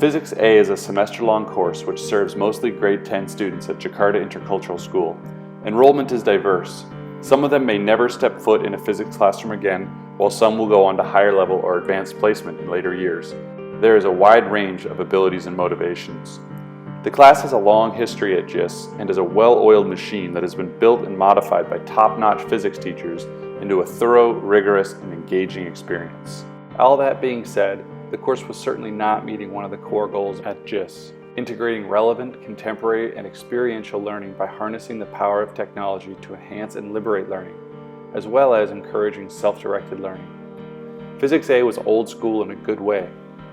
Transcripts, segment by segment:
Physics A is a semester-long course which serves mostly grade 10 students at Jakarta Intercultural School. Enrollment is diverse. Some of them may never step foot in a physics classroom again, while some will go on to higher level or advanced placement in later years. There is a wide range of abilities and motivations. The class has a long history at GIS and is a well-oiled machine that has been built and modified by top-notch physics teachers into a thorough, rigorous, and engaging experience. All that being said, the course was certainly not meeting one of the core goals at GIS, integrating relevant, contemporary, and experiential learning by harnessing the power of technology to enhance and liberate learning, as well as encouraging self-directed learning. Physics A was old school in a good way.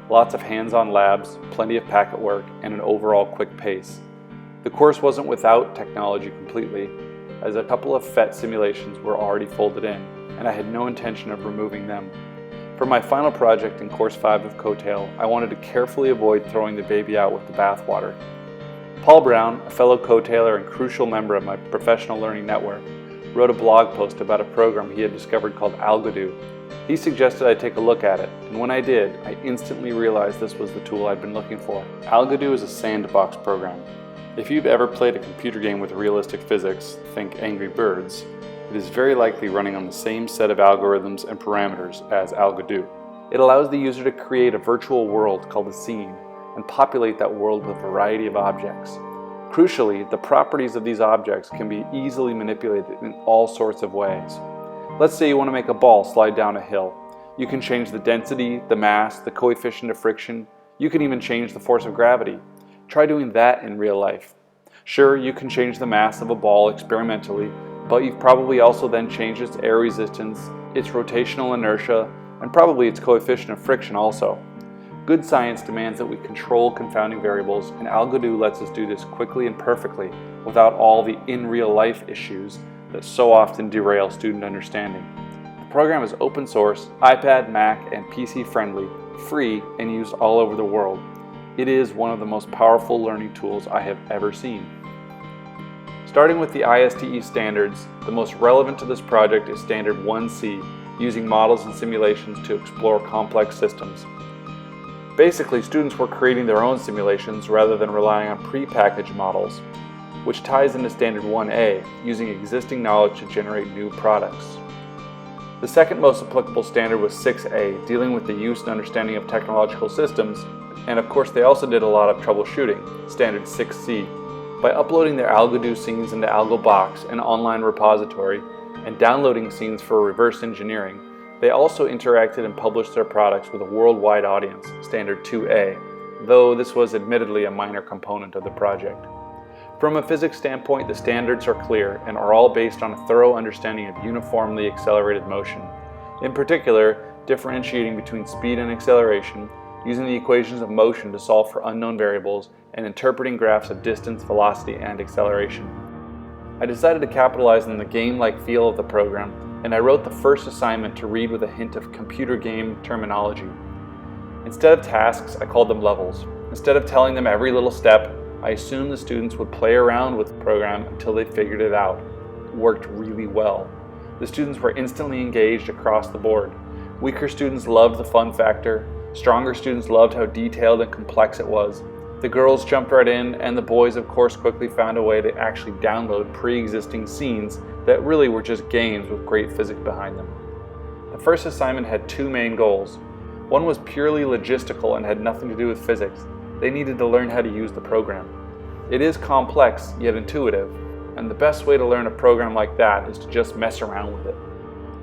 Lots of hands-on labs, plenty of packet work, and an overall quick pace. The course wasn't without technology completely, as a couple of PhET simulations were already folded in, and I had no intention of removing them. For my final project in Course 5 of COETAIL, I wanted to carefully avoid throwing the baby out with the bathwater. Paul Brown, a fellow COETAILer and crucial member of my professional learning network, wrote a blog post about a program he had discovered called Algodoo. He suggested I take a look at it, and when I did, I instantly realized this was the tool I'd been looking for. Algodoo is a sandbox program. If you've ever played a computer game with realistic physics, think Angry Birds, it is very likely running on the same set of algorithms and parameters as Algodoo. It allows the user to create a virtual world called a scene and populate that world with a variety of objects. Crucially, the properties of these objects can be easily manipulated in all sorts of ways. Let's say you want to make a ball slide down a hill. You can change the density, the mass, the coefficient of friction. You can even change the force of gravity. Try doing that in real life. Sure, you can change the mass of a ball experimentally, but you've probably also then changed its air resistance, its rotational inertia, and probably its coefficient of friction also. Good science demands that we control confounding variables, and Algodoo lets us do this quickly and perfectly without all the in-real-life issues that so often derail student understanding. The program is open source, iPad, Mac, and PC friendly, free, and used all over the world. It is one of the most powerful learning tools I have ever seen. Starting with the ISTE standards, the most relevant to this project is Standard 1C, using models and simulations to explore complex systems. Basically, students were creating their own simulations rather than relying on pre-packaged models, which ties into Standard 1A, using existing knowledge to generate new products. The second most applicable standard was 6A, dealing with the use and understanding of technological systems, and of course they also did a lot of troubleshooting, Standard 6C. By uploading their Algodoo scenes into AlgoBox, an online repository, and downloading scenes for reverse engineering, they also interacted and published their products with a worldwide audience, Standard 2A, though this was admittedly a minor component of the project. From a physics standpoint, the standards are clear and are all based on a thorough understanding of uniformly accelerated motion. In particular, differentiating between speed and acceleration, using the equations of motion to solve for unknown variables, and interpreting graphs of distance, velocity, and acceleration. I decided to capitalize on the game-like feel of the program, and I wrote the first assignment to read with a hint of computer game terminology. Instead of tasks, I called them levels. Instead of telling them every little step, I assumed the students would play around with the program until they figured it out. It worked really well. The students were instantly engaged across the board. Weaker students loved the fun factor. Stronger students loved how detailed and complex it was. The girls jumped right in, and the boys of course quickly found a way to actually download pre-existing scenes that really were just games with great physics behind them. The first assignment had two main goals. One was purely logistical and had nothing to do with physics. They needed to learn how to use the program. It is complex, yet intuitive, and the best way to learn a program like that is to just mess around with it.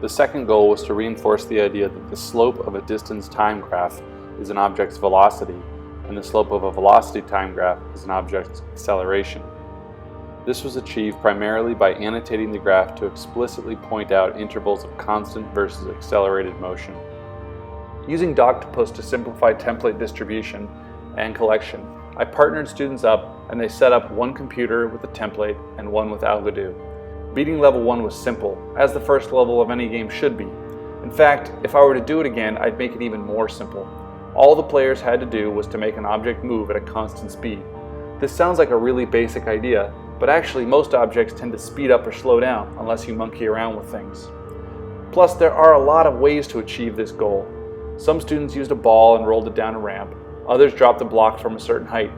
The second goal was to reinforce the idea that the slope of a distance time graph is an object's velocity, and the slope of a velocity time graph is an object's acceleration. This was achieved primarily by annotating the graph to explicitly point out intervals of constant versus accelerated motion. Using Doctopus to simplify template distribution and collection, I partnered students up and they set up one computer with a template and one with Algodoo. Beating level 1 was simple, as the first level of any game should be. In fact, if I were to do it again, I'd make it even more simple. All the players had to do was to make an object move at a constant speed. This sounds like a really basic idea, but actually most objects tend to speed up or slow down unless you monkey around with things. Plus, there are a lot of ways to achieve this goal. Some students used a ball and rolled it down a ramp. Others dropped a block from a certain height.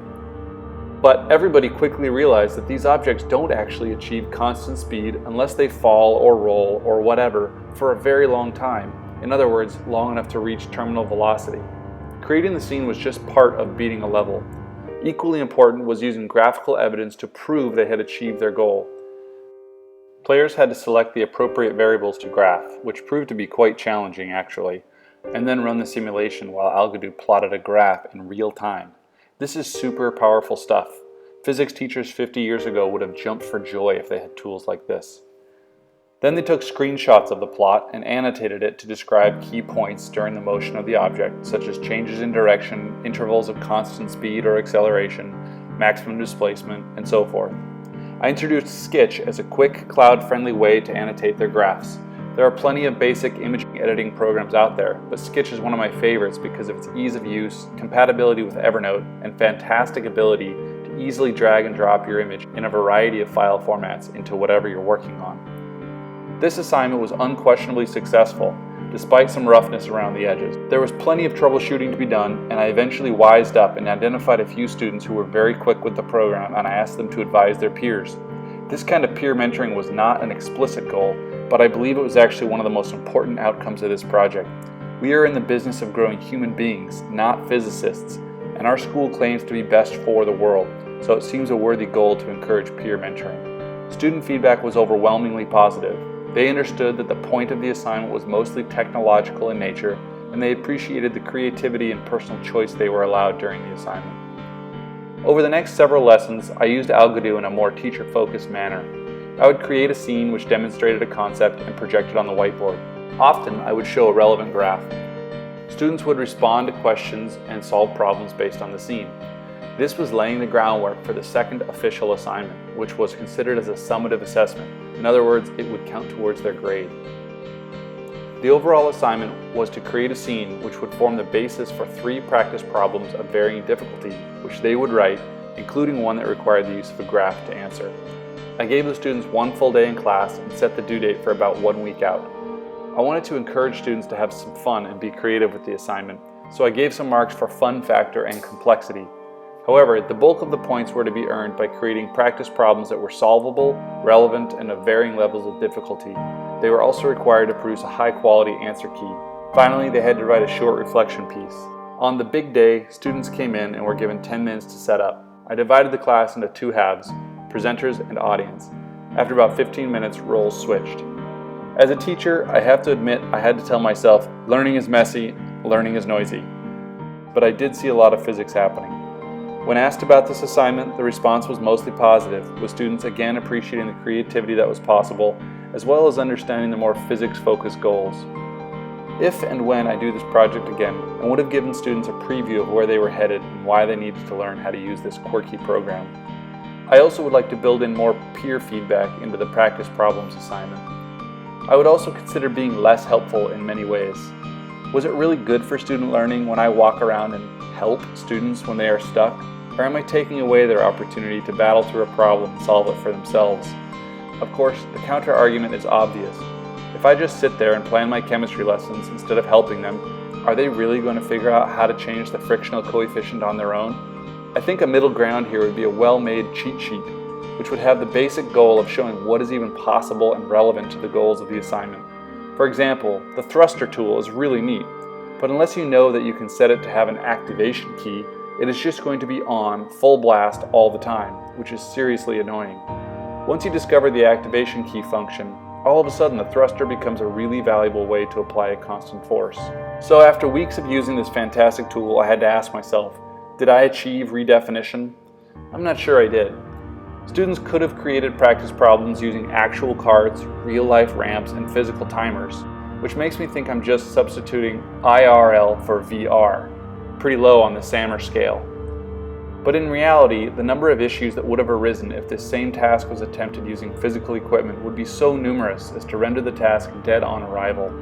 But everybody quickly realized that these objects don't actually achieve constant speed unless they fall or roll or whatever for a very long time. In other words, long enough to reach terminal velocity. Creating the scene was just part of beating a level. Equally important was using graphical evidence to prove they had achieved their goal. Players had to select the appropriate variables to graph, which proved to be quite challenging actually, and then run the simulation while Algodoo plotted a graph in real time. This is super powerful stuff. Physics teachers 50 years ago would have jumped for joy if they had tools like this. Then they took screenshots of the plot and annotated it to describe key points during the motion of the object, such as changes in direction, intervals of constant speed or acceleration, maximum displacement, and so forth. I introduced Sketch as a quick, cloud-friendly way to annotate their graphs. There are plenty of basic imaging editing programs out there, but Sketch is one of my favorites because of its ease of use, compatibility with Evernote, and fantastic ability to easily drag and drop your image in a variety of file formats into whatever you're working on. This assignment was unquestionably successful, despite some roughness around the edges. There was plenty of troubleshooting to be done, and I eventually wised up and identified a few students who were very quick with the program, and I asked them to advise their peers. This kind of peer mentoring was not an explicit goal, but I believe it was actually one of the most important outcomes of this project. We are in the business of growing human beings, not physicists, and our school claims to be best for the world, so it seems a worthy goal to encourage peer mentoring. Student feedback was overwhelmingly positive. They understood that the point of the assignment was mostly technological in nature, and they appreciated the creativity and personal choice they were allowed during the assignment. Over the next several lessons, I used Algodoo in a more teacher-focused manner. I would create a scene which demonstrated a concept and project it on the whiteboard. Often, I would show a relevant graph. Students would respond to questions and solve problems based on the scene. This was laying the groundwork for the second official assignment, which was considered as a summative assessment. In other words, it would count towards their grade. The overall assignment was to create a scene which would form the basis for 3 practice problems of varying difficulty, which they would write, including one that required the use of a graph to answer. I gave the students 1 full day in class and set the due date for about 1 week out. I wanted to encourage students to have some fun and be creative with the assignment, so I gave some marks for fun factor and complexity. However, the bulk of the points were to be earned by creating practice problems that were solvable, relevant, and of varying levels of difficulty. They were also required to produce a high-quality answer key. Finally, they had to write a short reflection piece. On the big day, students came in and were given 10 minutes to set up. I divided the class into 2 halves, presenters and audience. After about 15 minutes, roles switched. As a teacher, I have to admit I had to tell myself, learning is messy, learning is noisy. But I did see a lot of physics happening. When asked about this assignment, the response was mostly positive, with students again appreciating the creativity that was possible, as well as understanding the more physics-focused goals. If and when I do this project again, I would have given students a preview of where they were headed and why they needed to learn how to use this quirky program. I also would like to build in more peer feedback into the practice problems assignment. I would also consider being less helpful in many ways. Was it really good for student learning when I walk around and help students when they are stuck? Or am I taking away their opportunity to battle through a problem and solve it for themselves? Of course, the counter-argument is obvious. If I just sit there and plan my chemistry lessons instead of helping them, are they really going to figure out how to change the frictional coefficient on their own? I think a middle ground here would be a well-made cheat sheet, which would have the basic goal of showing what is even possible and relevant to the goals of the assignment. For example, the thruster tool is really neat, but unless you know that you can set it to have an activation key, it is just going to be on full blast all the time, which is seriously annoying. Once you discover the activation key function, all of a sudden the thruster becomes a really valuable way to apply a constant force. So after weeks of using this fantastic tool, I had to ask myself, did I achieve redefinition? I'm not sure I did. Students could have created practice problems using actual cards, real-life ramps, and physical timers, which makes me think I'm just substituting IRL for VR. Pretty low on the SAMR scale. But in reality, the number of issues that would have arisen if this same task was attempted using physical equipment would be so numerous as to render the task dead on arrival.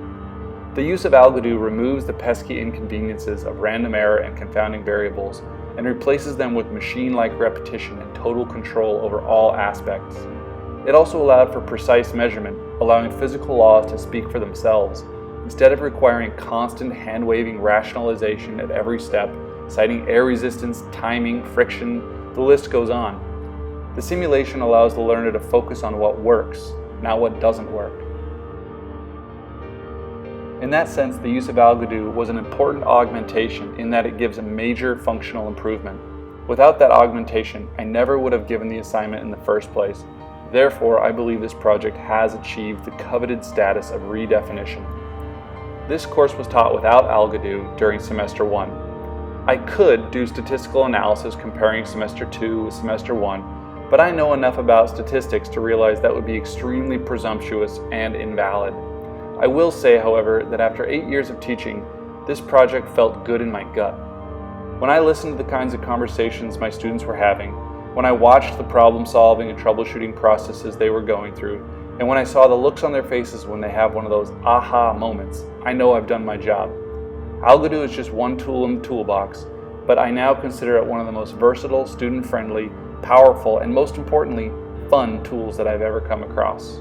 The use of Algodoo removes the pesky inconveniences of random error and confounding variables and replaces them with machine-like repetition and total control over all aspects. It also allowed for precise measurement, allowing physical laws to speak for themselves. Instead of requiring constant hand-waving rationalization at every step, citing air resistance, timing, friction, the list goes on. The simulation allows the learner to focus on what works, not what doesn't work. In that sense, the use of Algodoo was an important augmentation in that it gives a major functional improvement. Without that augmentation, I never would have given the assignment in the first place. Therefore, I believe this project has achieved the coveted status of redefinition. This course was taught without Algodoo during semester 1. I could do statistical analysis comparing semester 2 with semester 1, but I know enough about statistics to realize that would be extremely presumptuous and invalid. I will say, however, that after 8 years of teaching, this project felt good in my gut. When I listened to the kinds of conversations my students were having, when I watched the problem-solving and troubleshooting processes they were going through, and when I saw the looks on their faces when they have one of those aha moments, I know I've done my job. Algodoo is just one tool in the toolbox, but I now consider it one of the most versatile, student-friendly, powerful, and most importantly, fun tools that I've ever come across.